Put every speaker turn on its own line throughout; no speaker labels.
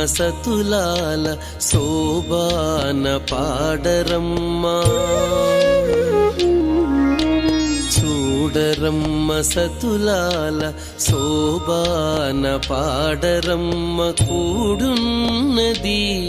సతులాల శోభాన పాడరమ్మా. చూడరమ్మ సతులాల శోభాన పాడరమ్మ. కూడున్నది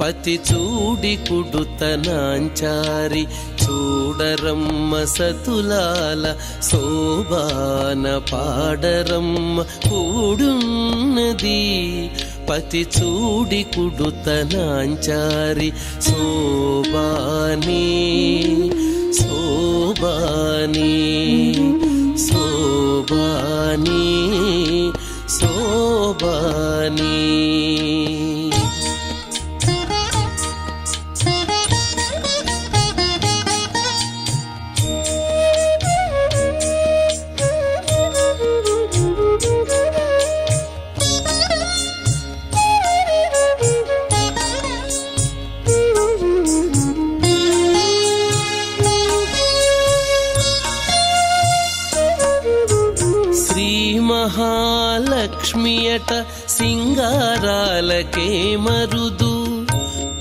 పతి చూడి కుడుతనాంచారి. చూడరమ్మ సతులాల శోభాన పాడరమ్మ. కూడున్నది పతి చూడి కుడుతనాంచారి. శోభాని శోభాని శోభాని శోభాని. మహాలక్ష్మియట సింగారాలకే మరుదు.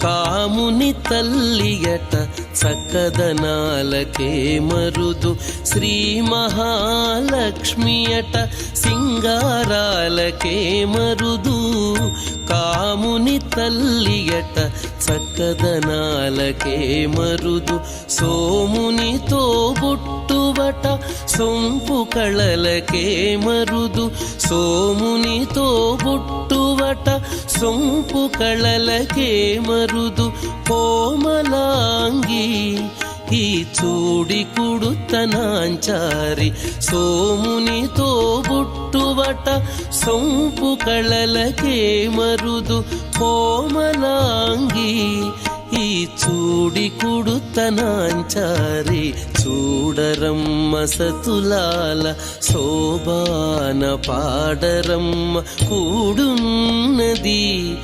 కాముని తల్లియట చక్కదనాలకే మరుదు. శ్రీ మహాలక్ష్మియట సింగారాలకే మరుదు. కాముని తల్లియట చక్కదనాలకే మరుదు. సోమునితో బుట్టుబట సొంపు కళలకే మరుదు. సోమునితో బుట్టుబట సొంపు కళలకే మరుదు. కోమలాంగి ఈ చూడి కుడుతనాంచారి. సోమునితో బుట్టుబట సొంపు కళలకే మరుదు. కోమలాంగి ఈ చూడి కుడుతనాంచారి. చూడరమ్మ సతులాల శోభాన పాడరమ్మ. కూడున్నది